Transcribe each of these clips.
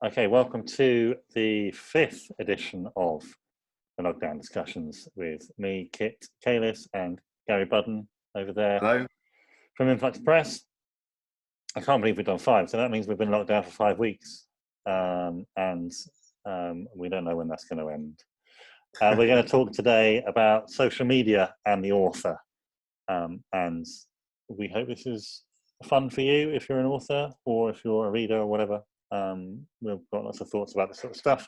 Okay, welcome to the fifth edition of the Lockdown Discussions with me, Kit Kalis, and Gary Budden over there Hello. from Influx Press. I can't believe we've done five, so that means we've been locked down for 5 weeks, and we don't know when that's going to end. We're going to talk today about social media and the author, and we hope this is fun for you if you're an author or if you're a reader or whatever. We've got lots of thoughts about this sort of stuff,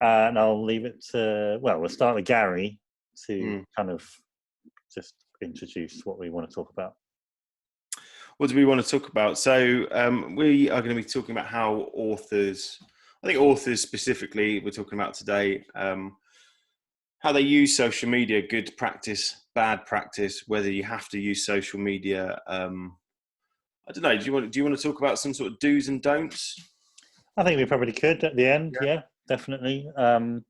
and I'll leave it to, we'll start with Gary to kind of just introduce what we want to talk about. What do we want to talk about? So we are going to be talking about how authors, I think authors specifically, we're talking about today, how they use social media, good practice, bad practice, whether you have to use social media. I don't know. Do you want to talk about some sort of do's and don'ts? I think we probably could at the end. Yeah, definitely. Our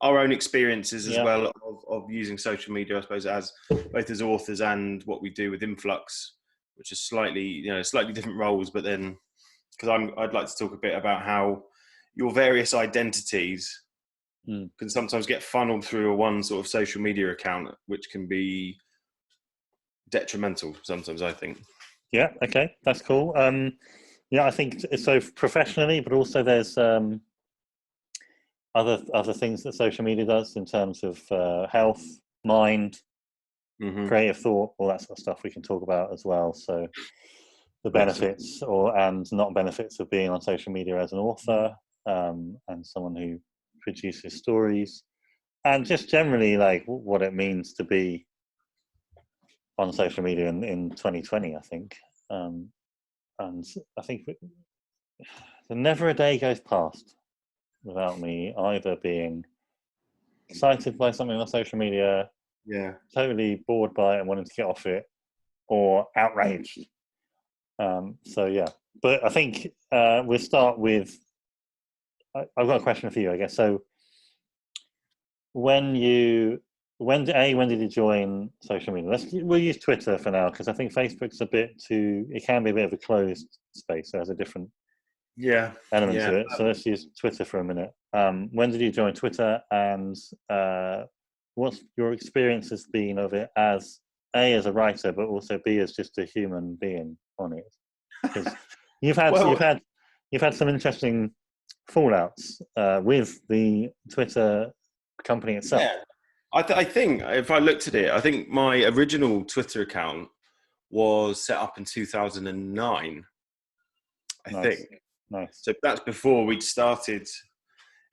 own experiences as well of using social media, I suppose, as both as authors and what we do with Influx, which is slightly different roles. But then, because I'd like to talk a bit about how your various identities can sometimes get funneled through a one sort of social media account, which can be detrimental sometimes, I think. Yeah. Okay, that's cool. I think so professionally, but also there's other things that social media does in terms of health, mind, creative thought, all that sort of stuff we can talk about as well. So the benefits and not benefits of being on social media as an author, and someone who produces stories, and just generally like what it means to be on social media in 2020, I think. And I think never a day goes past without me either being excited by something on social media, totally bored by it and wanting to get off it, or outraged. But I think we'll start with, I've got a question for you, I guess. So when did you join social media? We'll use Twitter for now, because I think Facebook's it can be a bit of a closed space, so it has a different element to it. So let's use Twitter for a minute. When did you join Twitter, and what's your experience has been of it as a writer, but also B as just a human being on it? Because you've had some interesting fallouts with the Twitter company itself. Yeah. I think if I looked at it, I think my original Twitter account was set up in 2009. I think. Nice. So that's before we'd started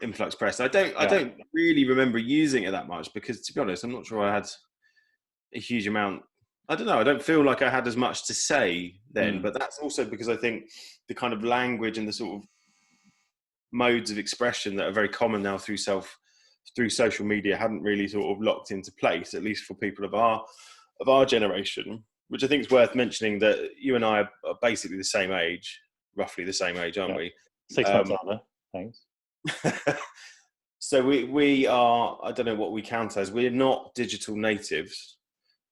Influx Press. I don't really remember using it that much, because, to be honest, I'm not sure I had a huge amount. I don't know. I don't feel like I had as much to say then, but that's also because I think the kind of language and the sort of modes of expression that are very common now through social media hadn't really sort of locked into place, at least for people of our generation, which I think is worth mentioning, that you and I are basically the same age, roughly the same age, aren't we? 6 months older. Thanks. So we are, I don't know what we count as, we're not digital natives,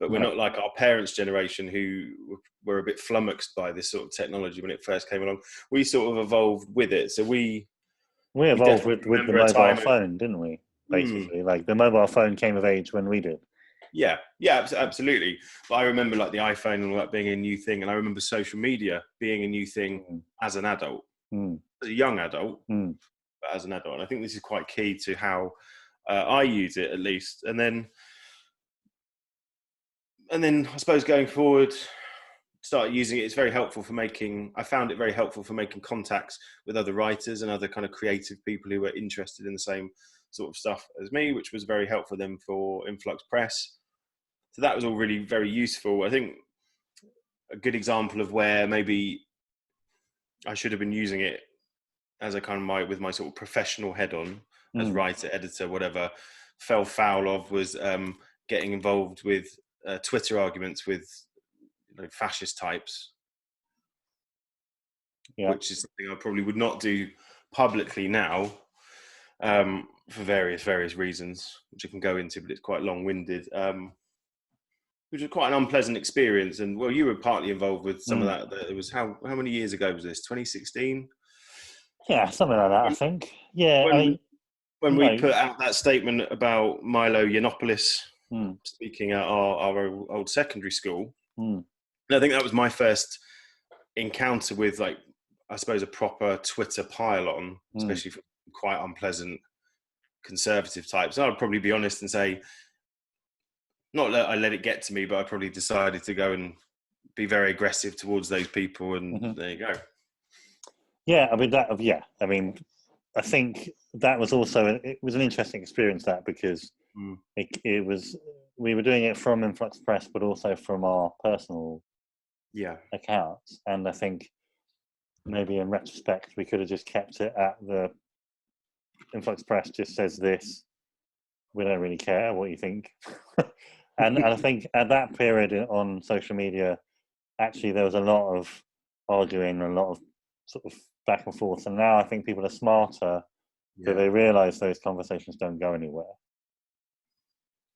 but we're not like our parents' generation who were a bit flummoxed by this sort of technology when it first came along. We sort of evolved with it. So we evolved with the mobile phone, didn't we? Basically, like the mobile phone came of age when we did. Yeah, absolutely. But I remember like the iPhone and all that being a new thing, and I remember social media being a new thing as an adult, as a young adult, but as an adult. And I think this is quite key to how I use it, at least. And then I suppose going forward, started using it. It's very helpful for I found it very helpful for making contacts with other writers and other kind of creative people who were interested in the same sort of stuff as me, which was very helpful then for Influx Press. So that was all really very useful. I think a good example of where maybe I should have been using it as a kind of with my sort of professional head on, as writer, editor, whatever, fell foul of was getting involved with Twitter arguments with fascist types, which is something I probably would not do publicly now, for various reasons, which I can go into, but it's quite long-winded, which was quite an unpleasant experience. And you were partly involved with some of that. It was how many years ago was this? 2016? Yeah, something like that, I think. Yeah, I When mean, when we no. put out that statement about Milo Yiannopoulos Mm, speaking at our old secondary school, mm, and I think that was my first encounter with, like, I suppose, a proper Twitter pile-on, mm. especially for quite unpleasant conservative types. I'd probably be honest and say, not that I let it get to me, but I probably decided to go and be very aggressive towards those people, and Hmm. there you go. Yeah, I mean that. Yeah, I mean, I think that was also it was an interesting experience that because Mm. it was we were doing it from Influx Press, but also from our personal Yeah. accounts, and I think maybe in retrospect we could have just kept it at the Influx Press just says this. We don't really care what you think, and I think at that period on social media, actually there was a lot of arguing and a lot of sort of back and forth, and now I think people are smarter, so Yeah. they realise those conversations don't go anywhere.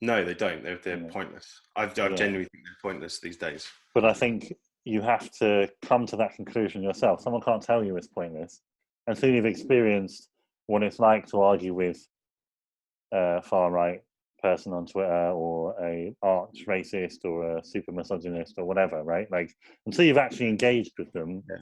No, they don't. They're Yeah. pointless. I've Yeah. genuinely think they're pointless these days. But I think you have to come to that conclusion yourself. Someone can't tell you it's pointless until you've experienced what it's like to argue with a far right person on Twitter or a arch racist or a super misogynist or whatever, right? Like until you've actually engaged with them, Yeah.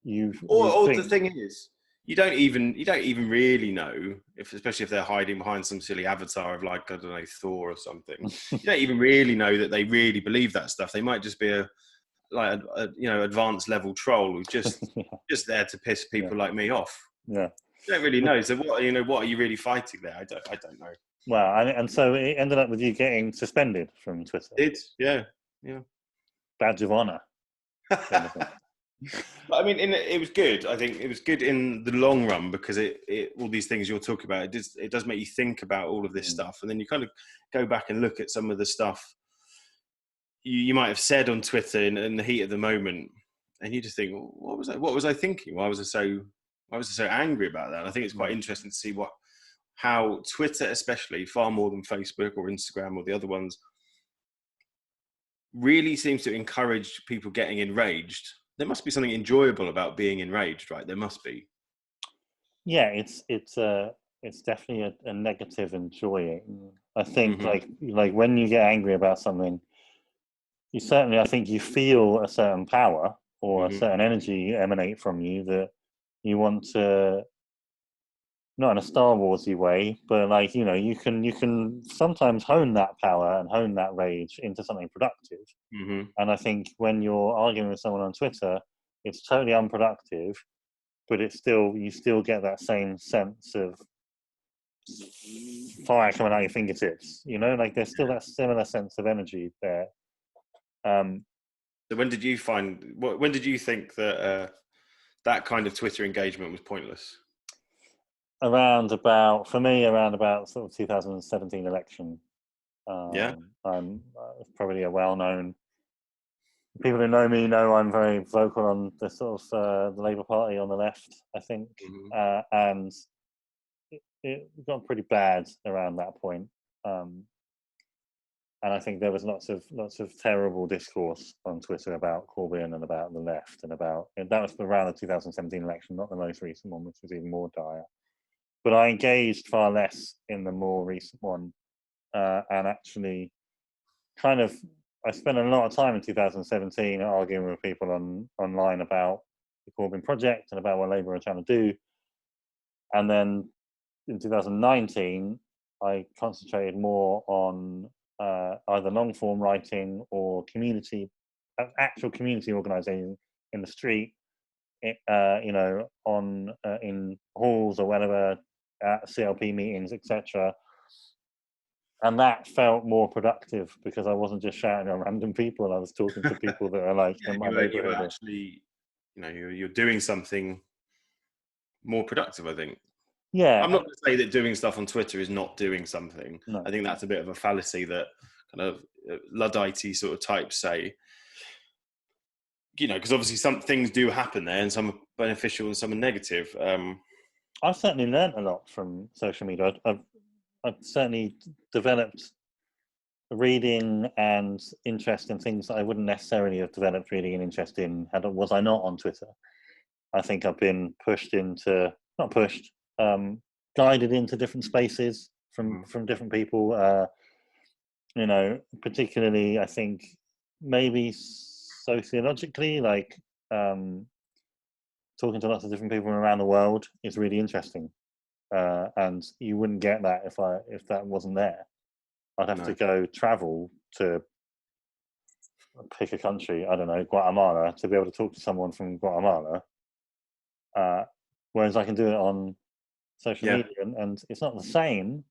you Or the think, thing is, you don't even really know, if especially if they're hiding behind some silly avatar of, like, I don't know, Thor or something. You don't even really know that they really believe that stuff. They might just be a advanced level troll who's just yeah, just there to piss yeah, people like me off. yeah. You don't really know. So what are you really fighting there? I don't know. Well, and so it ended up with you getting suspended from Twitter. Yeah, yeah. Badge of honor, kind of thing. But I mean, it was good. I think it was good in the long run because it all these things you're talking about, it does make you think about all of this Mm. stuff, and then you kind of go back and look at some of the stuff you might have said on Twitter in the heat of the moment, and you just think, well, what was I thinking? Why was I so angry about that? And I think it's quite Mm. interesting to see how Twitter, especially, far more than Facebook or Instagram or the other ones, really seems to encourage people getting enraged. There must be something enjoyable about being enraged, right? There must be. Yeah, it's definitely a negative enjoying. I think Hmm. like when you get angry about something, you certainly I think you feel a certain power or a Hmm. certain energy emanate from you that you want to, not in a Star Warsy way, but like you can sometimes hone that power and hone that rage into something productive. Hmm. And I think when you're arguing with someone on Twitter, it's totally unproductive, but it's still you still get that same sense of fire coming out your fingertips. Like there's still that similar sense of energy there. Um, So when did you think that that kind of Twitter engagement was pointless? for me, around about sort of 2017 election. Yeah. I'm probably a well-known. People who know me know I'm very vocal on the sort of the Labour Party on the left, I think, Hmm. and it got pretty bad around that point. Um, and I think there was lots of terrible discourse on Twitter about Corbyn and about the left and that was around the 2017 election, not the most recent one, which was even more dire. But I engaged far less in the more recent one, and actually, kind of, I spent a lot of time in 2017 arguing with people online about the Corbyn project and about what Labour are trying to do, and then in 2019, I concentrated more on either long form writing or actual community organising in the street, on in halls or whatever, at CLP meetings, etc. And that felt more productive because I wasn't just shouting at random people. I was talking to people that are like Yeah, in my you were neighbourhood. actually, you're doing something more productive, I think. Yeah, I'm not going to say that doing stuff on Twitter is not doing something. no. I think that's a bit of a fallacy that kind of Luddite sort of types say, because obviously some things do happen there and some are beneficial and some are negative. I've certainly learned a lot from social media. I've certainly developed reading and interest in things that I wouldn't necessarily have developed reading and interest in was I not on Twitter. I think I've been pushed into not pushed, guided into different spaces from different people. Particularly, I think maybe sociologically, like talking to lots of different people around the world is really interesting. And you wouldn't get that if that wasn't there. I'd have to go travel to pick a country, I don't know, Guatemala, to be able to talk to someone from Guatemala. Whereas I can do it on social media, and it's not the same,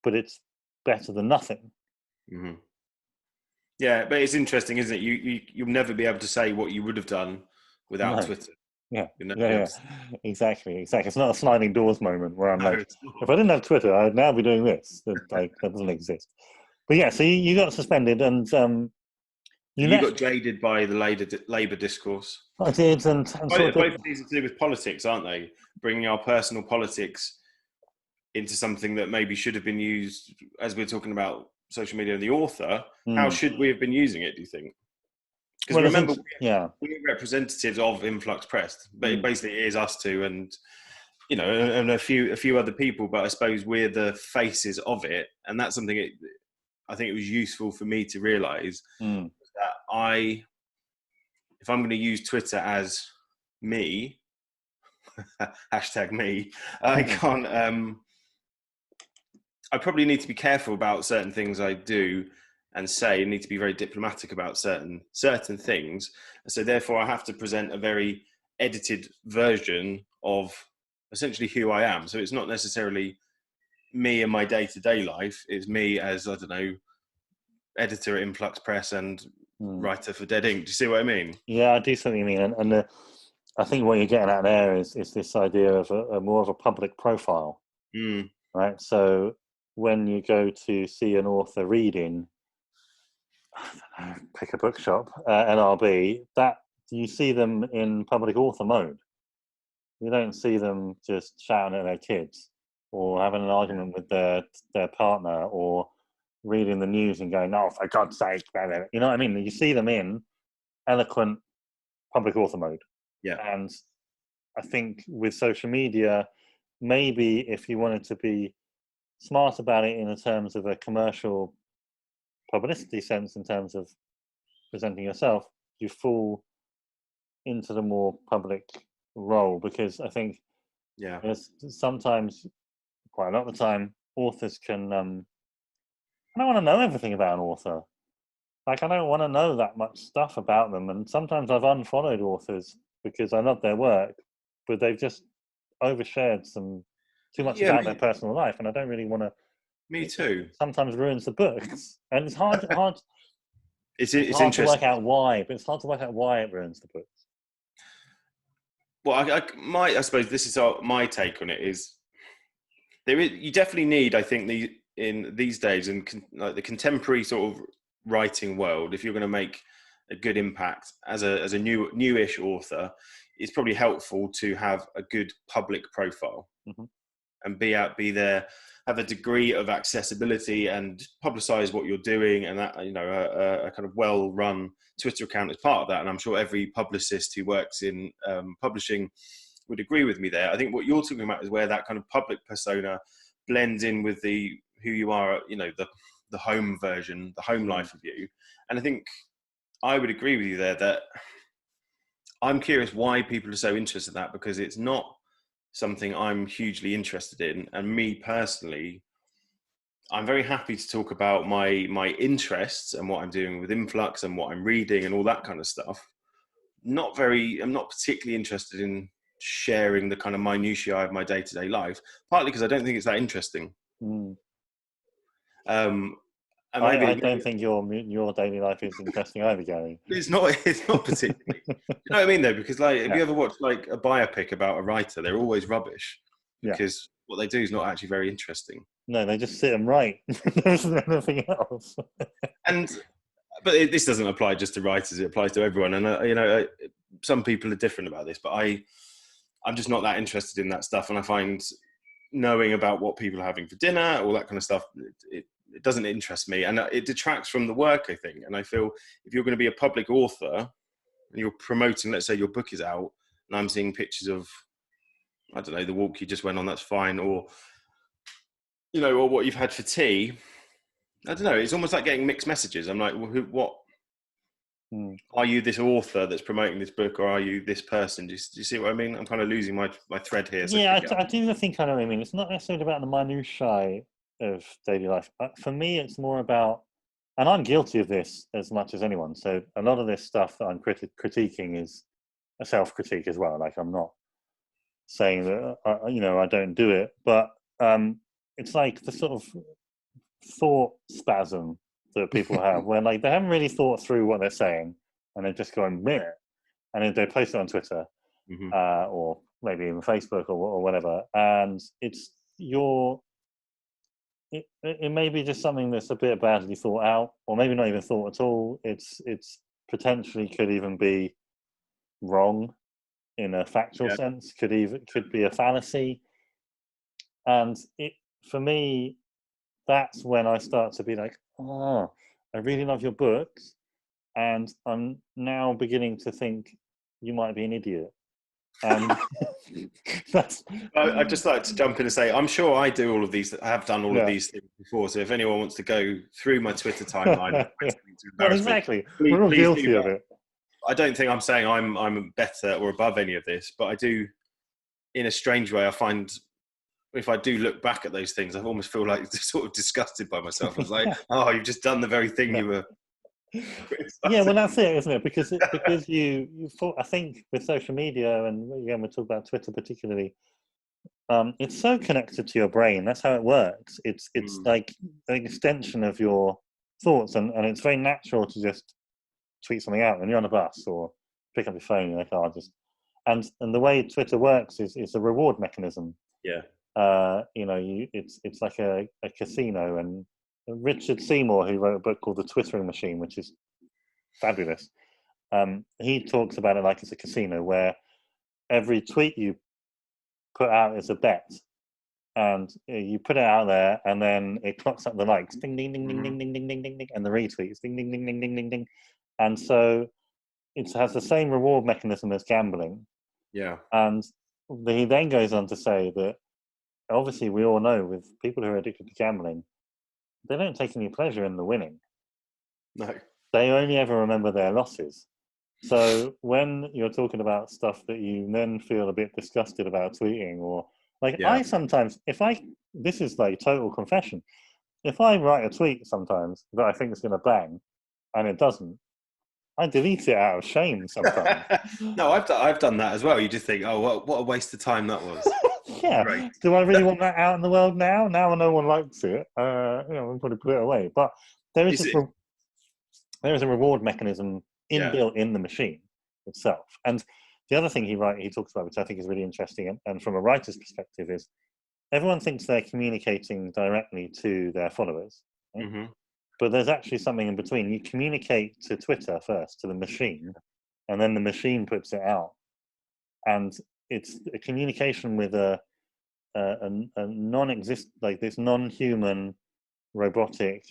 but it's better than nothing. Mm-hmm. Yeah, but it's interesting, isn't it? You'll never be able to say what you would have done without Twitter. Yeah, exactly. It's not a sliding doors moment where I'm like, if I didn't have Twitter, I'd now be doing this. That doesn't exist. But yeah, so you got suspended, and you got jaded by the Labour discourse. I did, and both these are to do with politics, aren't they? Bringing our personal politics into something that maybe should have been used, as we're talking about social media and the author. How should we have been using it, do you think? Because remember, we're representatives of Influx Press, but basically it is us two and and a few other people. But I suppose we're the faces of it, and that's something I think it was useful for me to realise that if I'm going to use Twitter as me, hashtag me, I can't. I probably need to be careful about certain things I do and say, and need to be very diplomatic about certain things. So therefore, I have to present a very edited version of essentially who I am. So it's not necessarily me in my day-to-day life. It's me as, I don't know, editor at Influx Press and writer for Dead Ink. Do you see what I mean? Yeah, I do see what you mean. And I think what you're getting at there is this idea of a more of a public profile, right? So when you go to see an author reading, I don't know, pick a bookshop, NRB, that you see them in public author mode. You don't see them just shouting at their kids or having an argument with their partner or reading the news and going, "Oh, for God's sake!" You know what I mean? You see them in eloquent public author mode. Yeah. And I think with social media, maybe if you wanted to be smart about it in terms of a commercial publicity sense, in terms of presenting yourself, you fall into the more public role, because I think sometimes, quite a lot of the time, authors can I don't want to know everything about an author. Like, I don't want to know that much stuff about them, and sometimes I've unfollowed authors because I love their work, but they've just overshared too much about their personal life, and I don't really want to. Me too. It sometimes ruins the books, and it's hard. It's hard to work out why, but it's hard to work out why it ruins the books. Well, I suppose this is my take on it is you definitely need, I think, in these days and like the contemporary sort of writing world, if you're going to make a good impact as a newish author, it's probably helpful to have a good public profile and be there, have a degree of accessibility and publicize what you're doing, and that a kind of well-run Twitter account is part of that. And I'm sure every publicist who works in publishing would agree with me there. I think what you're talking about is where that kind of public persona blends in with who you are, the home version, the home life of you. And I think I would agree with you there that I'm curious why people are so interested in that, because it's not something I'm hugely interested in. And me personally, I'm very happy to talk about my interests and what I'm doing with Influx and what I'm reading and all that kind of stuff. I'm not particularly interested in sharing the kind of minutiae of my day-to-day life, partly because I don't think it's that interesting. I don't think your daily life is interesting either, Gary. It's not particularly. You know what I mean, though? Because if you ever watch like a biopic about a writer, they're always rubbish because what they do is not actually very interesting. No, they just sit and write. There's nothing else. But this doesn't apply just to writers; it applies to everyone. And some people are different about this, but I'm just not that interested in that stuff. And I find knowing about what people are having for dinner, all that kind of stuff, it doesn't interest me, and it detracts from the work, I think. And I feel if you're going to be a public author and you're promoting, let's say your book is out, and I'm seeing pictures of I don't know, the walk you just went on, that's fine, or or what you've had for tea. I don't know. It's almost like getting mixed messages. I'm like, well, what? Are you this author that's promoting this book, or are you this person? Do you see what I mean? I'm kind of losing my thread here. So yeah, I do think I know what I mean. It's not necessarily about the minutiae of daily life. For me, it's more about, and I'm guilty of this as much as anyone. So a lot of this stuff that I'm critiquing is a self-critique as well. Like, I'm not saying that I don't do it, but it's like the sort of thought spasm that people have where like they haven't really thought through what they're saying, and they're just going meh, and then they post it on Twitter, or maybe even Facebook or whatever, and it's it may be just something that's a bit badly thought out, or maybe not even thought at all. It's potentially could even be wrong in a factual sense, could be a fallacy. And it, for me, that's when I start to be like, oh, I really love your books, and I'm now beginning to think you might be an idiot. And I'd just like to jump in and say, I'm sure I do all of these. I have done all of these things before. So if anyone wants to go through my Twitter timeline, well, exactly, we're all guilty of it. I don't think I'm saying I'm better or above any of this, but I do, in a strange way, I find if I do look back at those things, I almost feel like sort of disgusted by myself. I was like, oh, you've just done the very thing you were. Yeah, well, that's it, isn't it? Because you thought, I think with social media, and again, we'll talk about Twitter particularly, it's so connected to your brain. That's how it works. It's like an extension of your thoughts, and it's very natural to just tweet something out when you're on a bus or pick up your phone. You're like, oh, I'll just and the way Twitter works is it's a reward mechanism. Yeah. It's like a casino, and Richard Seymour, who wrote a book called The Twittering Machine, which is fabulous, he talks about it like it's a casino where every tweet you put out is a bet, and you put it out there, and then it clocks up the likes, ding ding ding ding ding ding ding ding ding ding, and the retweets, ding ding ding ding ding ding ding, and so it has the same reward mechanism as gambling. Yeah. And he then goes on to say that obviously we all know with people who are addicted to gambling, they don't take any pleasure in the winning. No. They only ever remember their losses. So when you're talking about stuff that you then feel a bit disgusted about tweeting, or like I sometimes, this is like total confession, if I write a tweet sometimes that I think is going to bang and it doesn't, I delete it out of shame sometimes. No, I've done that as well. You just think, oh, what a waste of time that was. Yeah. Great. Do I really want that out in the world now? Now no one likes it. I'll probably put it away. But there is a reward mechanism inbuilt in the machine itself. And the other thing he talks about, which I think is really interesting, and from a writer's perspective, is everyone thinks they're communicating directly to their followers. Right? Mm-hmm. But there's actually something in between. You communicate to Twitter first, to the machine, and then the machine puts it out. And it's a communication with a non-existent, like this non-human robotic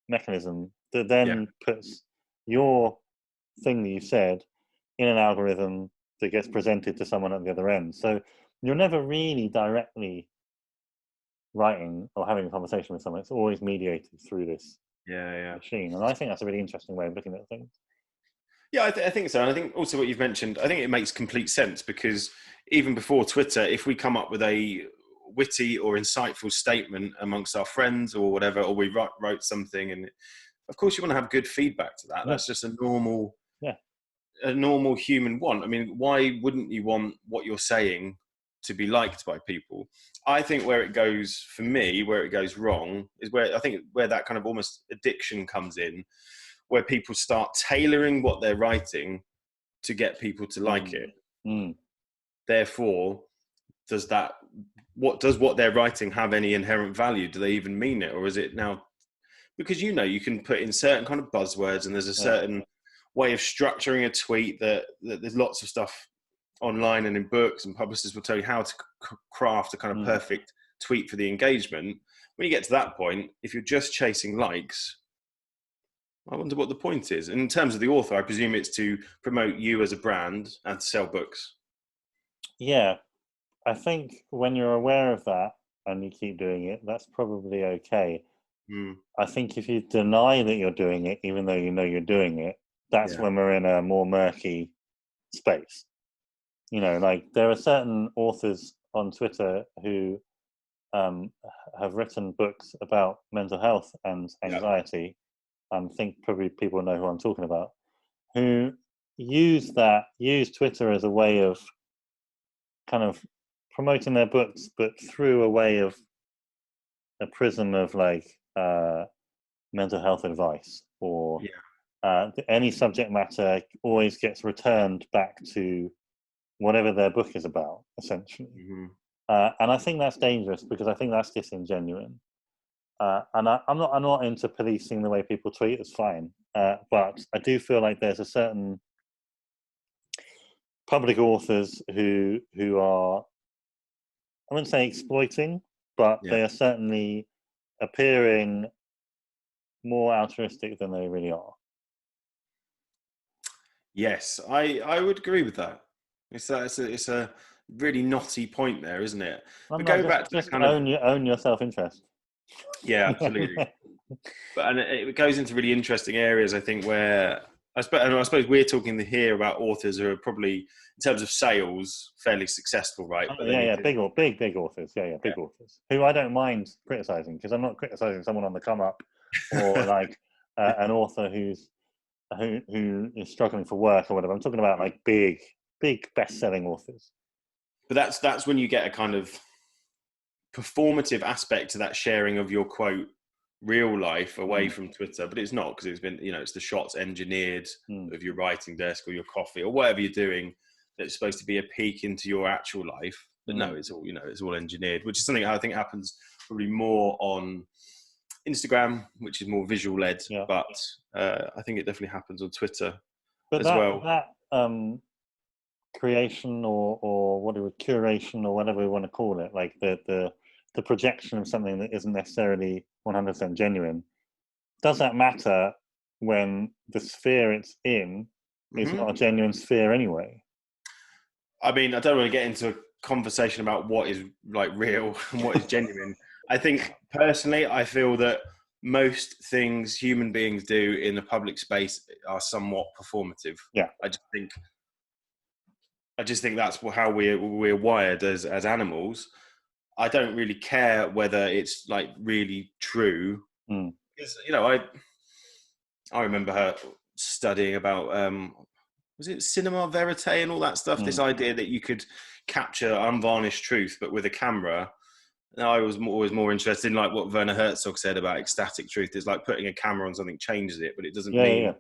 mechanism that then puts your thing that you said in an algorithm that gets presented to someone at the other end. So you're never really directly writing or having a conversation with someone. It's always mediated through this machine. And I think that's a really interesting way of looking at things. Yeah, I think so. And I think also what you've mentioned, I think it makes complete sense, because even before Twitter, if we come up with a witty or insightful statement amongst our friends or whatever, or we wrote something, and of course you want to have good feedback to that. That's just a normal human want. I mean, why wouldn't you want what you're saying to be liked by people? I think where it goes, for me, where it goes wrong is where that kind of almost addiction comes in, where people start tailoring what they're writing to get people to like it. Therefore, does what they're writing have any inherent value? Do they even mean it? Or is it now, because you can put in certain kind of buzzwords, and there's a certain way of structuring a tweet that there's lots of stuff online and in books, and publicists will tell you how to craft a kind of perfect tweet for the engagement. When you get to that point, if you're just chasing likes, I wonder what the point is. And in terms of the author, I presume it's to promote you as a brand and to sell books. Yeah. I think when you're aware of that and you keep doing it, that's probably okay. I think if you deny that you're doing it, even though you know you're doing it, that's when we're in a more murky space. You know, like there are certain authors on Twitter who have written books about mental health and anxiety. I think probably people know who I'm talking about, who use Twitter as a way of kind of promoting their books, but through a way of a prism of like mental health advice, or any subject matter always gets returned back to whatever their book is about, essentially. And I think that's dangerous because I think that's disingenuine. And I'm not into policing the way people tweet. It's fine, but I do feel like there's a certain public authors who are, I wouldn't say exploiting, but they are certainly appearing more altruistic than they really are. Yes, I would agree with that. It's a really knotty point there, isn't it? But go back to just own your self-interest. Yeah, absolutely. But it goes into really interesting areas, I think, where I suppose we're talking here about authors who are probably, in terms of sales, fairly successful, right? But big authors, big authors who I don't mind criticizing, because I'm not criticizing someone on the come up or like an author who is struggling for work or whatever. I'm talking about like big best-selling authors. But that's when you get a kind of performative aspect to that sharing of your quote real life away from Twitter, but it's not, because it's been, it's the shots engineered of your writing desk or your coffee or whatever you're doing that's supposed to be a peek into your actual life. But no, it's all, it's all engineered, which is something I think happens probably more on Instagram, which is more visual led, but I think it definitely happens on Twitter as well. That creation or whatever, curation or whatever we want to call it, like the projection of something that isn't necessarily 100% genuine, does that matter when the sphere it's in is not a genuine sphere anyway? I mean, I don't want to get into a conversation about what is like real and what is genuine. I think personally, I feel that most things human beings do in the public space are somewhat performative. I just think that's how we're wired as animals. I don't really care whether it's like really true. Because, I remember her studying about was it cinema verite and all that stuff? This idea that you could capture unvarnished truth, but with a camera. And I was always more interested in like what Werner Herzog said about ecstatic truth. It's like putting a camera on something changes it, but it doesn't it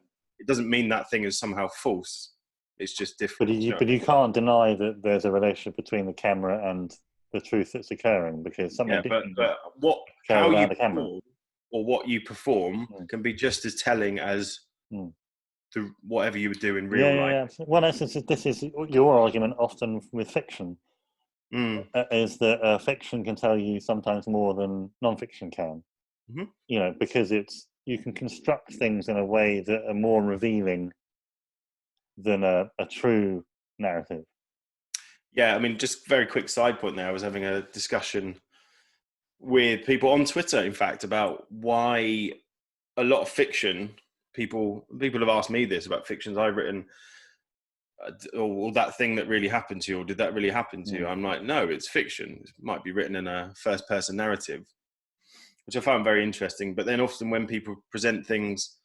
doesn't mean that thing is somehow false. It's just different. But you can't deny that there's a relationship between the camera and the truth that's occurring, because something different. But how you perform or what you perform can be just as telling as whatever you would do in real life. Well, this is your argument often with fiction. Is that fiction can tell you sometimes more than non-fiction can. Because you can construct things in a way that are more revealing than a true narrative. Yeah, I mean, just very quick side point there. I was having a discussion with people on Twitter, in fact, about why a lot of fiction, people have asked me this about fictions I've written, or that thing that really happened to you, or did that really happen to you? I'm like, no, it's fiction. It might be written in a first-person narrative, which I found very interesting. But then often when people present things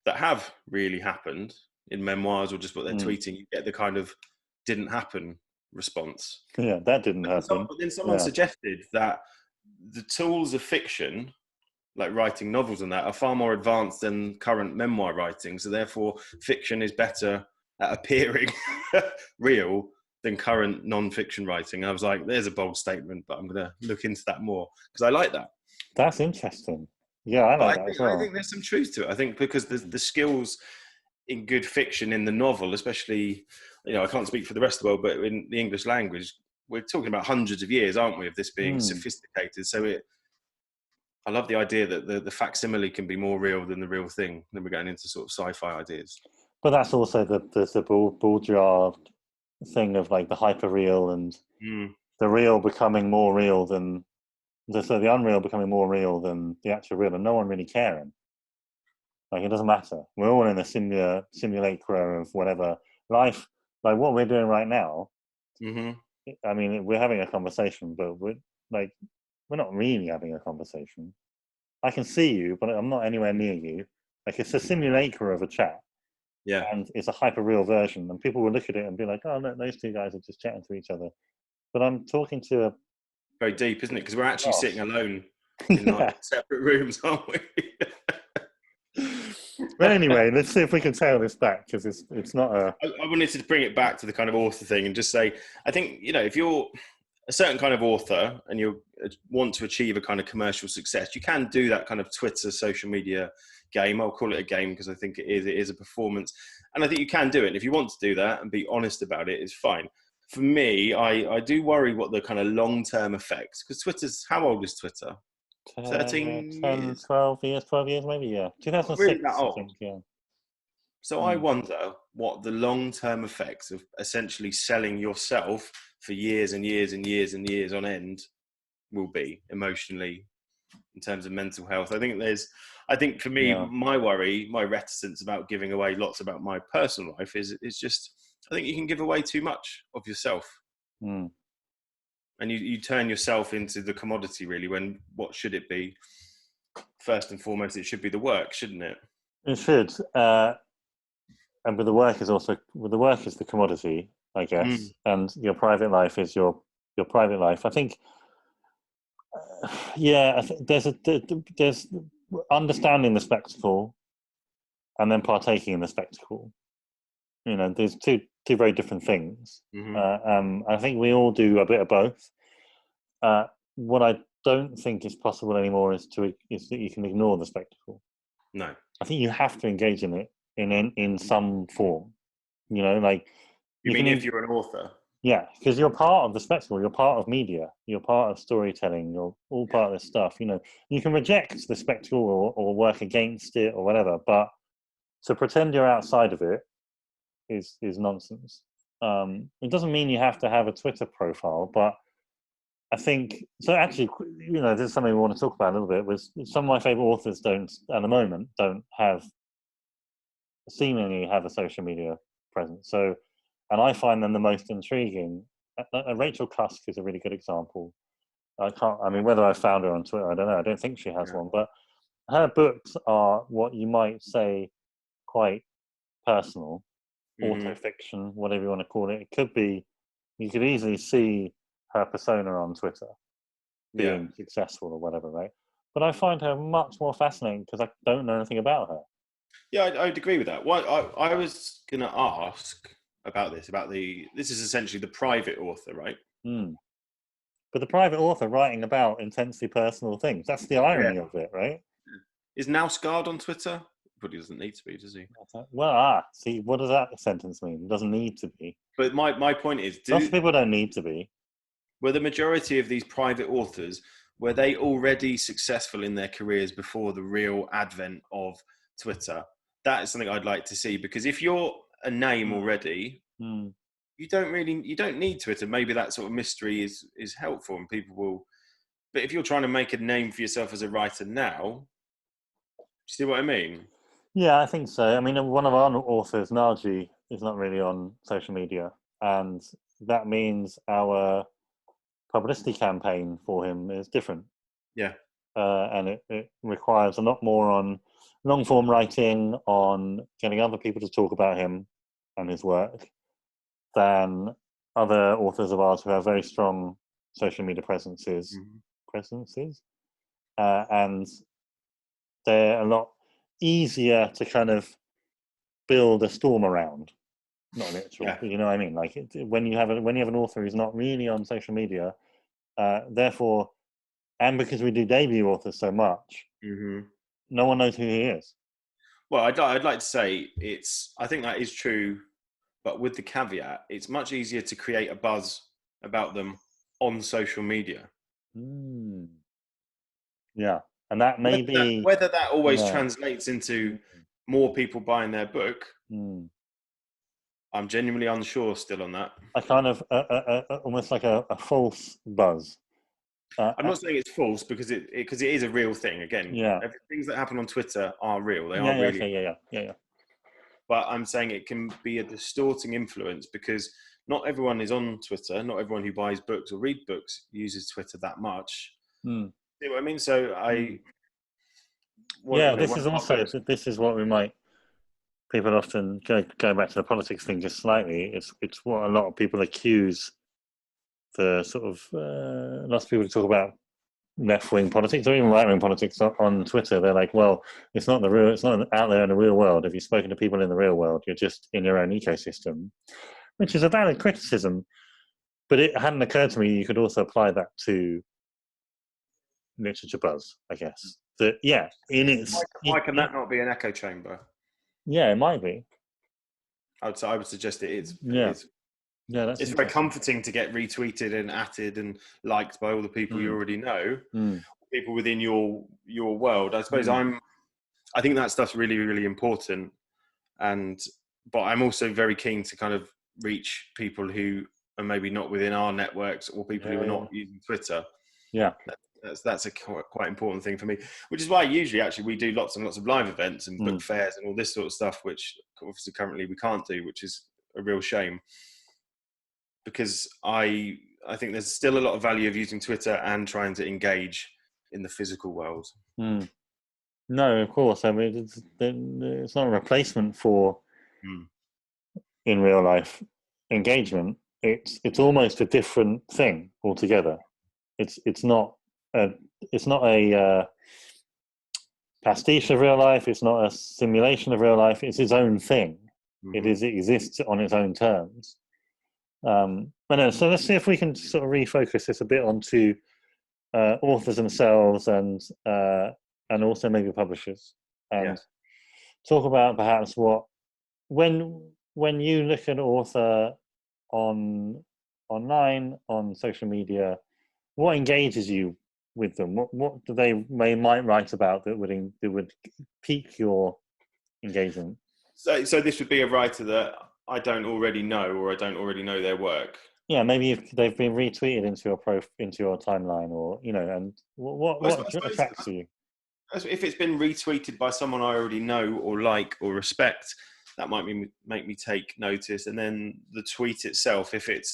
that have really happened in memoirs or just what they're tweeting, you get the kind of didn't happen response. Yeah, that didn't happen. But then someone suggested that the tools of fiction, like writing novels and that, are far more advanced than current memoir writing. So therefore, fiction is better at appearing real than current non-fiction writing. I was like, there's a bold statement, but I'm going to look into that more because I like that. That's interesting. Yeah, I like that as well. I think there's some truth to it. I think because the skills in good fiction in the novel, especially, I can't speak for the rest of the world, but in the English language, we're talking about hundreds of years, aren't we, of this being sophisticated. So I love the idea that the facsimile can be more real than the real thing. Then we're going into sort of sci-fi ideas. But that's also the bourgeois thing of like the hyper real and the real becoming more real than the unreal becoming more real than the actual real, and no one really caring. Like, it doesn't matter. We're all in a simulacra of whatever life, like what we're doing right now. I mean, we're having a conversation, but we're not really having a conversation. I can see you, but I'm not anywhere near you. Like, it's a simulacra of a chat. Yeah. And it's a hyper real version, and people will look at it and be like, "Oh, look, those two guys are just chatting to each other." But I'm talking to a very deep, isn't it? Because we're actually sitting alone in separate rooms, aren't we? But anyway, let's see if we can tail this back, because it's not a. I wanted to bring it back to the kind of author thing and just say, I think, if you're a certain kind of author and you want to achieve a kind of commercial success, you can do that kind of Twitter, social media game. I'll call it a game because I think it is a performance. And I think you can do it. And if you want to do that and be honest about it, it's fine. For me, I do worry what the kind of long-term effects, because how old is Twitter? 13 years? 12 years maybe, yeah. 2006, really that old. I think, yeah. So I wonder what the long-term effects of essentially selling yourself for years and years and years and years on end will be emotionally, in terms of mental health. I think for me, my worry, my reticence about giving away lots about my personal life is just, I think you can give away too much of yourself. And you turn yourself into the commodity, really, when what should it be? First and foremost, it should be the work, shouldn't it? It should. And the work is the commodity, I guess. And your private life is your private life. I think, I think there's understanding the spectacle and then partaking in the spectacle. There's two very different things. I think we all do a bit of both. What I don't think is possible anymore is that you can ignore the spectacle. No, I think you have to engage in it in some form. Like, you mean if you're an author? Yeah, because you're part of the spectacle. You're part of media. You're part of storytelling. You're all part of this stuff. You can reject the spectacle or work against it or whatever, but to pretend you're outside of it is nonsense. It doesn't mean you have to have a Twitter profile, but I think so. Actually, this is something we want to talk about a little bit. Was some of my favorite authors don't seemingly have a social media presence. So, and I find them the most intriguing. Rachel Cusk is a really good example. Whether I found her on Twitter, I don't know. I don't think she has one, but her books are what you might say quite personal, autofiction, whatever you want to call it. It could be, you could easily see her persona on Twitter being successful or whatever, right? But I find her much more fascinating because I don't know anything about her. Yeah, I'd agree with that. I was going to ask about this, this is essentially the private author, right? But the private author writing about intensely personal things, that's the irony of it, right? Is Now Scarred on Twitter? But he doesn't need to be, does he? Well, see, what does that sentence mean? It doesn't need to be. But my point is, most people don't need to be. Were the majority of these private authors, were they already successful in their careers before the real advent of Twitter? That is something I'd like to see, because if you're a name already, you don't need Twitter. Maybe that sort of mystery is helpful and people will. But if you're trying to make a name for yourself as a writer now, see what I mean? Yeah, I think so. I mean, one of our authors, Naji, is not really on social media, and that means our publicity campaign for him is different. Yeah. And it requires a lot more on long form writing, on getting other people to talk about him and his work, than other authors of ours who have very strong social media presences, and they're a lot easier to kind of build a storm around. Not literal, but you know what I mean. Like when you have an author who's not really on social media, therefore, and because we do debut authors so much, no one knows who he is. Well, I'd like to say I think that is true, but with the caveat, it's much easier to create a buzz about them on social media. Yeah, and that may be whether that always translates into more people buying their book. I'm genuinely unsure still on that. A kind of almost like a false buzz. I'm not saying it's false because it is a real thing. Again, yeah. things that happen on Twitter are real. They Yeah. are really. Okay. Yeah. But I'm saying it can be a distorting influence because not everyone is on Twitter. Not everyone who buys books or read books uses Twitter that much. Mm. See what I mean? So this is what we might. People often go back to the politics thing just slightly. It's what a lot of people accuse the sort of lots of people talk about left-wing politics or even right-wing politics on Twitter. They're like, well, it's not out there in the real world. If you've spoken to people in the real world, you're just in your own ecosystem, which is a valid criticism. But it hadn't occurred to me you could also apply that to literature buzz, I guess. That why can that not be an echo chamber? Yeah, it might be. I would suggest it is. Yeah. It's very comforting to get retweeted and atted and liked by all the people you already know, people within your world. I suppose I think that stuff's really, really important. But I'm also very keen to kind of reach people who are maybe not within our networks or people who are not using Twitter. Yeah. That's a quite important thing for me, which is why usually actually we do lots and lots of live events and book fairs and all this sort of stuff, which obviously currently we can't do, which is a real shame. Because I think there's still a lot of value of using Twitter and trying to engage in the physical world. No, of course. I mean, it's not a replacement for in real life engagement. It's almost a different thing altogether. It's not a pastiche of real life. It's not a simulation of real life. It's its own thing. It exists on its own terms. But no, so let's see if we can sort of refocus this a bit onto authors themselves and also maybe publishers, and talk about perhaps when you look at an author online on social media, what engages you with them? What do they might write about that would pique your engagement? So this would be a writer that I don't already know, or I don't already know their work. Yeah, maybe if they've been retweeted into your timeline, or and what attracts you? If it's been retweeted by someone I already know or like or respect, that might make me take notice. And then the tweet itself, if it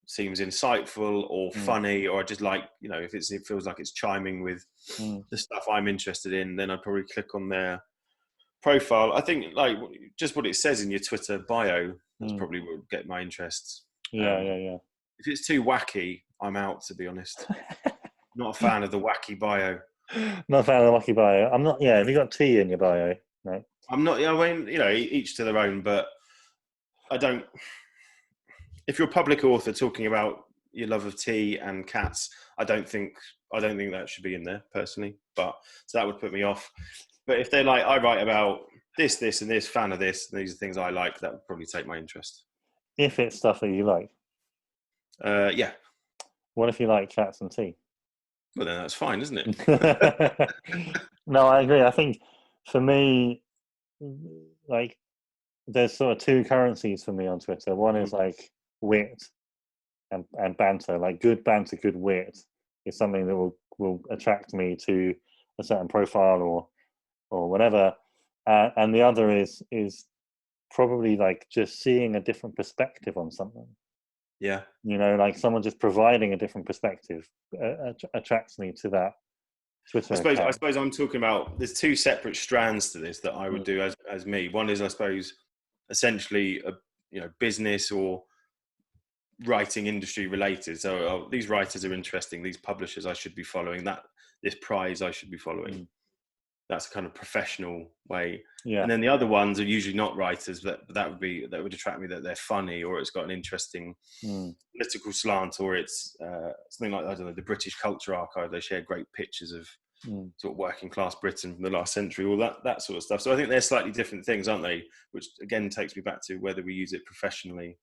seems insightful or funny, or I just like, if it feels like it's chiming with the stuff I'm interested in, then I'd probably click on their profile. I think like just what it says in your Twitter bio, that's probably what get my interest. Yeah. If it's too wacky, I'm out, to be honest. Not a fan of the wacky bio. Not a fan of the wacky bio. I'm not. Yeah, have you got tea in your bio? No. I'm not. I mean, each to their own. But I don't. If you're a public author talking about your love of tea and cats, I don't think that should be in there personally. But so that would put me off. But if they're like, I write about this, and this, fan of this, and these are things I like, that would probably take my interest. If it's stuff that you like. Yeah. What if you like cats and tea? Well, then that's fine, isn't it? No, I agree. I think for me, like, there's sort of two currencies for me on Twitter. One is like wit and banter, like good banter, good wit is something that will attract me to a certain profile or whatever. And the other is probably like just seeing a different perspective on something. Yeah. Like someone just providing a different perspective attracts me to that Twitter account. I suppose I'm talking about, there's two separate strands to this that I would do as me. One is, I suppose, essentially business or writing industry related. So these writers are interesting. These publishers I should be following. This prize I should be following. That's a kind of professional way. Yeah. And then the other ones are usually not writers, but that would attract me, that they're funny, or it's got an interesting political slant, or it's something like, I don't know, the British Culture Archive. They share great pictures of sort of working class Britain from the last century, all that sort of stuff. So I think they're slightly different things, aren't they? Which again takes me back to whether we use it professionally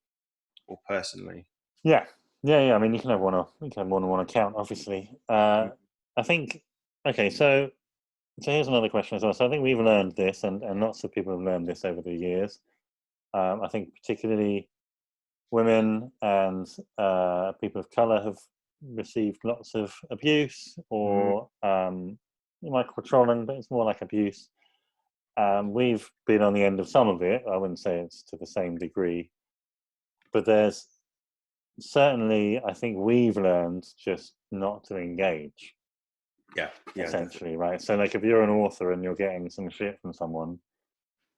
or personally. Yeah. I mean, you can have more than one account, obviously. I think. Okay, so here's another question as well. So I think we've learned this, and lots of people have learned this over the years. I think particularly women and people of color have received lots of abuse, or you might call trolling, but it's more like abuse. We've been on the end of some of it. I wouldn't say it's to the same degree, but there's certainly, I think we've learned just not to engage. Yeah, essentially, definitely. right? So, like, if you're an author and you're getting some shit from someone,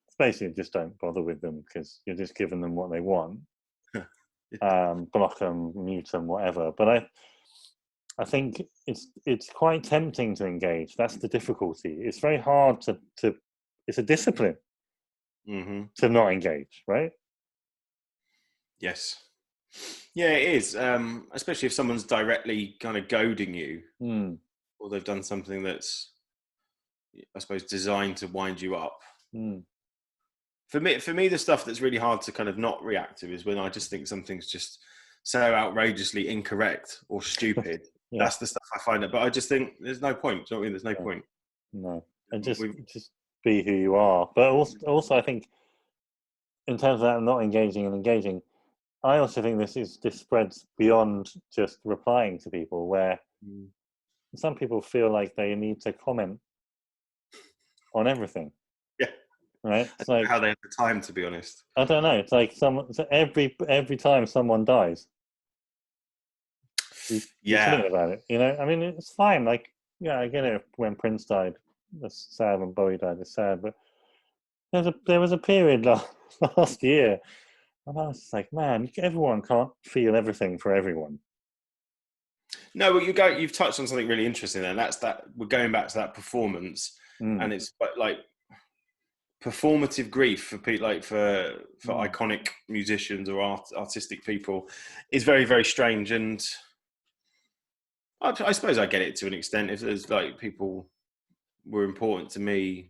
it's basically just don't bother with them, because you're just giving them what they want. Block them, mute them, whatever. But I think it's quite tempting to engage. That's the difficulty. It's very hard to it's a discipline to not engage, right? Yes. Yeah, it is. Especially if someone's directly kind of goading you, or they've done something that's, I suppose, designed to wind you up. For me, the stuff that's really hard to kind of not react to is when I just think something's just so outrageously incorrect or stupid. Yeah. That's the stuff I find it. But I just think there's no point. Do you know what I mean? There's no point. No, and just be who you are. But also, I think in terms of that, not engaging and engaging, I also think this spreads beyond just replying to people, where some people feel like they need to comment on everything. Yeah. Right. It's like how they have the time, to be honest. I don't know. It's like so every time someone dies, you're tweeting about it. You know, I mean, it's fine. Like, yeah, I get it. When Prince died, that's sad. When Bowie died, it's sad. But there was a period last year, and I was just like, man, everyone can't feel everything for everyone. No, well, you've touched on something really interesting, and that's that we're going back to that performance, and it's like performative grief for people, like for iconic musicians or artistic people, is very, very strange. And I suppose I get it to an extent. If there's like people were important to me,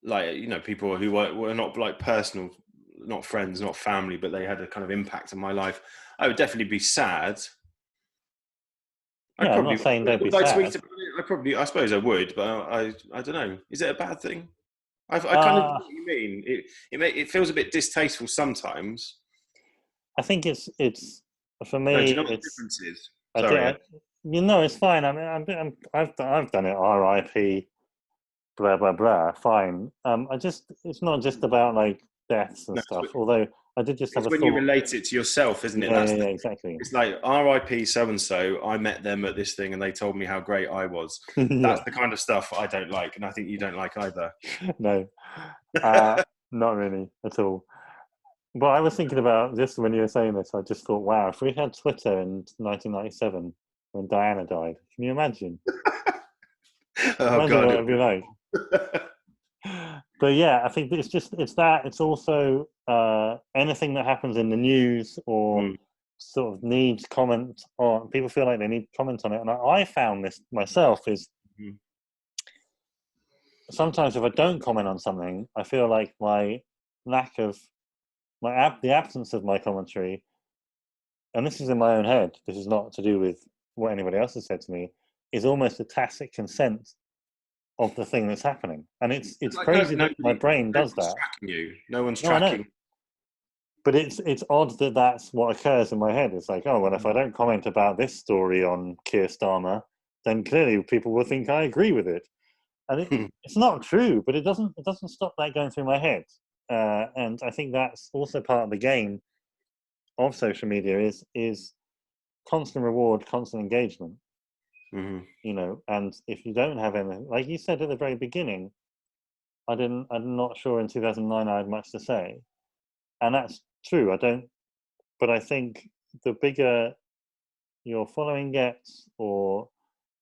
like, you know, people who were not like personal, not friends, not family, but they had a kind of impact on my life, I would definitely be sad. I'm not saying don't be sad. I suppose I would, but I don't know. Is it a bad thing? I kind of know what you mean. It feels a bit distasteful sometimes. I think it's for me. No, do you know what the difference is? Sorry, it's fine. I mean, I've done it. R.I.P. Blah blah blah. Fine. It's not just about like deaths and stuff. Although I did just have a thought. When you relate it to yourself, isn't it? Yeah, exactly. It's like R.I.P. so and so. I met them at this thing, and they told me how great I was. That's the kind of stuff I don't like, and I think you don't like either. No, not really at all. But I was thinking about, just when you were saying this, I just thought, wow, if we had Twitter in 1997 when Diana died, can you imagine? Imagine what it'd be like. But yeah, I think it's that. It's also anything that happens in the news or sort of needs comment on. People feel like they need comment on it, and I found this myself is sometimes if I don't comment on something, I feel like the absence of my commentary, and this is in my own head, this is not to do with what anybody else has said to me, is almost a tacit consent of the thing that's happening. And it's like crazy that my brain does that. No one's tracking. But it's odd that that's what occurs in my head. It's like, oh, well, if I don't comment about this story on Keir Starmer, then clearly people will think I agree with it. And it's not true, but it doesn't stop that going through my head. And I think that's also part of the game of social media is constant reward, constant engagement. You know, and if you don't have anything, like you said at the very beginning, I'm not sure in 2009 I had much to say, and that's true. But I think the bigger your following gets, or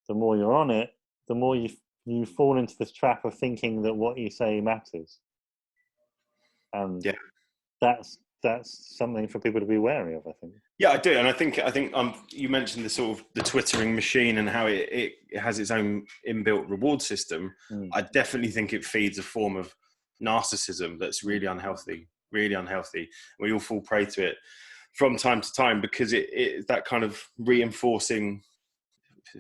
the more you're on it, the more you fall into this trap of thinking that what you say matters, and that's something for people to be wary of, I think. Yeah, I do, and I think you mentioned the sort of the Twittering machine and how it has its own inbuilt reward system. I definitely think it feeds a form of narcissism that's really unhealthy. Really unhealthy. We all fall prey to it from time to time because it that kind of reinforcing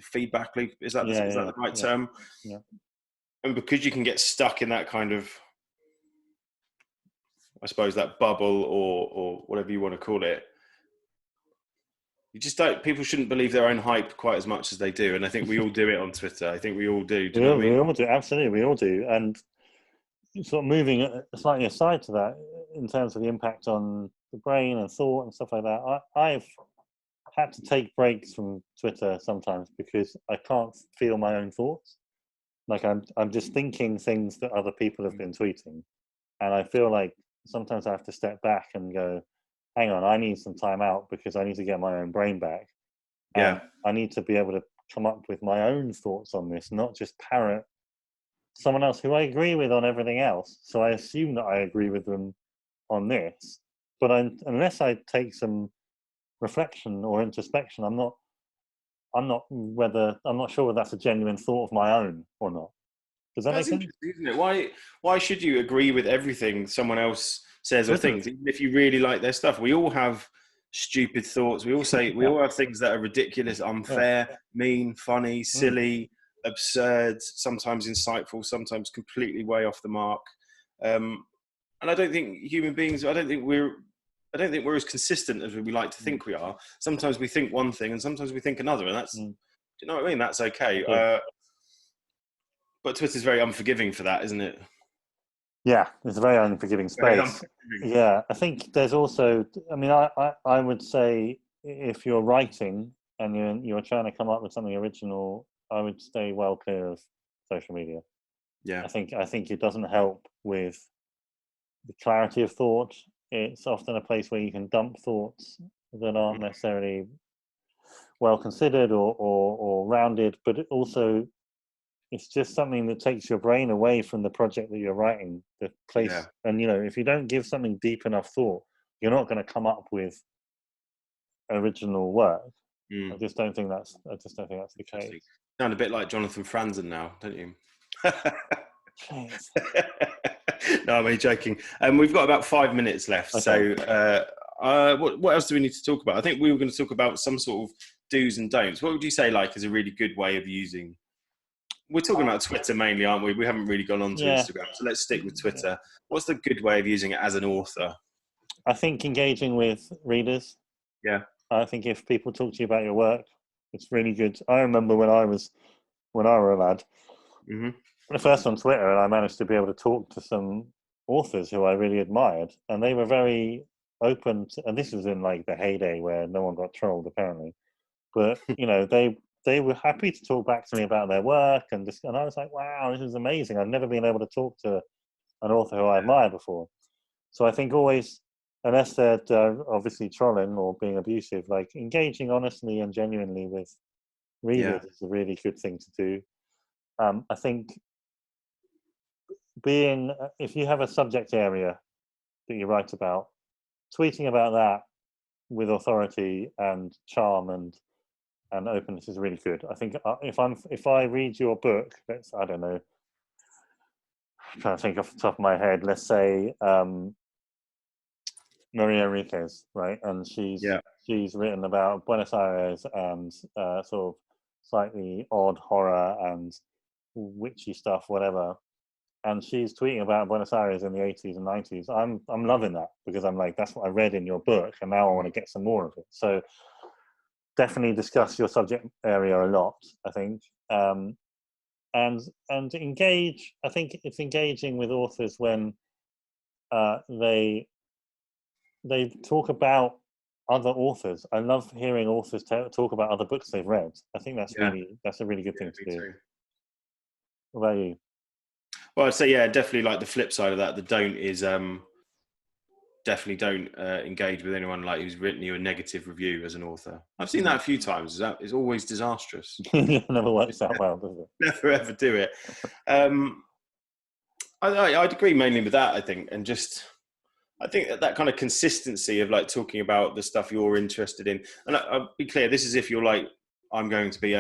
feedback loop. Is that the right term? Yeah. And because you can get stuck in that kind of I suppose, that bubble or whatever you want to call it. You just don't. People shouldn't believe their own hype quite as much as they do, and I think we all do it on Twitter. I think we all do. Do you know what I mean? We all do, absolutely, we all do. And sort of moving slightly aside to that, in terms of the impact on the brain and thought and stuff like that, I've had to take breaks from Twitter sometimes because I can't feel my own thoughts. Like I'm just thinking things that other people have been tweeting, and I feel like sometimes I have to step back and go, hang on, I need some time out because I need to get my own brain back. Yeah. And I need to be able to come up with my own thoughts on this, not just parrot someone else who I agree with on everything else. So I assume that I agree with them on this. But unless I take some reflection or introspection, I'm not sure whether that's a genuine thought of my own or not. Does that make sense? Interesting, isn't it? Why should you agree with everything someone else says or thinks, even if you really like their stuff? We all have stupid thoughts. We all have things that are ridiculous, unfair, mean, funny, silly, absurd, sometimes insightful, sometimes completely way off the mark. And I don't think human beings. I don't think we're as consistent as we like to think we are. Sometimes we think one thing, and sometimes we think another, and that's. Do you know what I mean? That's okay. But Twitter's very unforgiving for that, isn't it? Yeah, it's a very unforgiving space. Yeah, I think there's also, I mean, I would say if you're writing and you're trying to come up with something original, I would stay well clear of social media. Yeah. I think it doesn't help with the clarity of thought. It's often a place where you can dump thoughts that aren't necessarily well considered or rounded, but also it's just something that takes your brain away from the project that you're writing, the place. Yeah. And, if you don't give something deep enough thought, you're not going to come up with original work. I just don't think that's the case. You sound a bit like Jonathan Franzen now, don't you? No, I'm only joking. We've got about 5 minutes left. Okay. So what else do we need to talk about? I think we were going to talk about some sort of do's and don'ts. What would you say is a really good way of using? We're talking about Twitter mainly, aren't we? We haven't really gone on to Instagram, so let's stick with Twitter. What's the good way of using it as an author? I think engaging with readers. Yeah. I think if people talk to you about your work, it's really good. I remember when I was a lad, first on Twitter, and I managed to be able to talk to some authors who I really admired, and they were very open to, and this was in like the heyday where no one got trolled apparently, but they were happy to talk back to me about their work, and I was like, wow, this is amazing. I've never been able to talk to an author who I admire before. So I think always, unless they're obviously trolling or being abusive, like engaging honestly and genuinely with readers is a really good thing to do. I think if you have a subject area that you write about, tweeting about that with authority and charm and openness is really good. I think if I read your book, I don't know, I'm trying to think off the top of my head, let's say Maria Enriquez, right? And she's written about Buenos Aires and sort of slightly odd horror and witchy stuff, whatever. And she's tweeting about Buenos Aires in the 80s and 90s. I'm loving that because I'm like, that's what I read in your book, and now I want to get some more of it. So definitely discuss your subject area a lot, I think, and engage. I think it's engaging with authors when they talk about other authors. I love hearing authors talk about other books they've read. I think that's a really good thing to do. Too. What about you? Well, I'd say definitely like the flip side of that. The don't is definitely don't engage with anyone like who's written you a negative review as an author. I've seen that a few times. That is always disastrous. It never works out well, does it? Never ever do it. I'd agree mainly with that, I think, and just I think that kind of consistency of like talking about the stuff you're interested in. And I'll be clear, this is if you're like, I'm going to be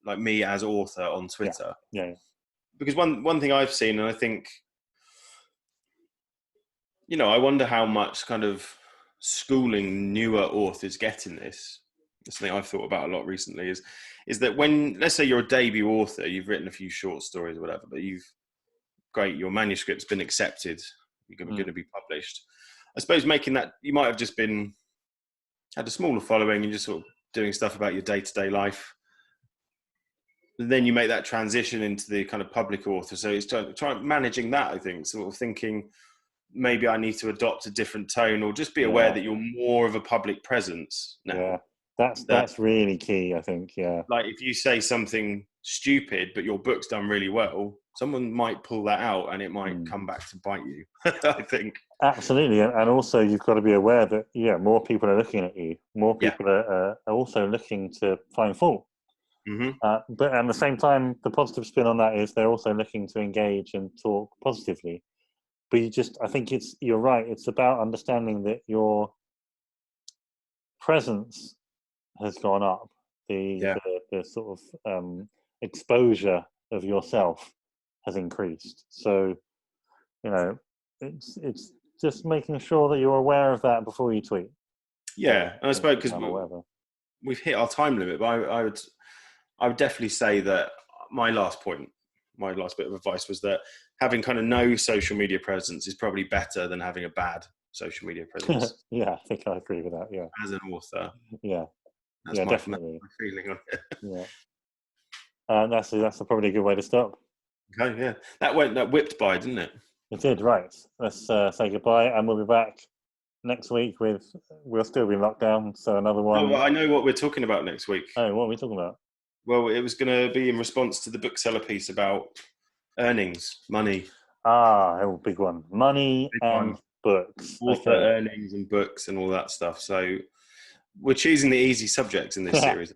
like me as author on Twitter. Yeah. Because one thing I've seen, and I think, I wonder how much kind of schooling newer authors get in this. That's something I've thought about a lot recently is that when, let's say you're a debut author, you've written a few short stories or whatever, but your manuscript's been accepted, you're going to be published. I suppose making that, you might have just had a smaller following and just sort of doing stuff about your day-to-day life. And then you make that transition into the kind of public author. So it's trying managing that, I think, sort of thinking maybe I need to adopt a different tone, or just be aware that you're more of a public presence now. Yeah, that's really key, I think. Yeah. Like if you say something stupid, but your book's done really well, someone might pull that out and it might come back to bite you, I think. Absolutely. And also you've got to be aware that, more people are looking at you. More people are also looking to find fault. But at the same time, the positive spin on that is they're also looking to engage and talk positively. But I think you're right. It's about understanding that your presence has gone up. The sort of exposure of yourself has increased. So, it's just making sure that you're aware of that before you tweet. Yeah, and I suppose because we've hit our time limit, but I would definitely say that my last bit of advice was that having kind of no social media presence is probably better than having a bad social media presence. Yeah, I think I agree with that. Yeah, as an author. Yeah, that's definitely. My feeling on it. Yeah, that's probably a good way to stop. Okay, yeah, that whipped by, didn't it? It did. Right. Let's say goodbye, and we'll be back next week we'll still be locked down, so another one. Oh, well, I know what we're talking about next week. Oh, what are we talking about? Well, it was going to be in response to the bookseller piece about earnings, money. Big one. Money and books. Author earnings and books and all that stuff. So we're choosing the easy subjects in this series.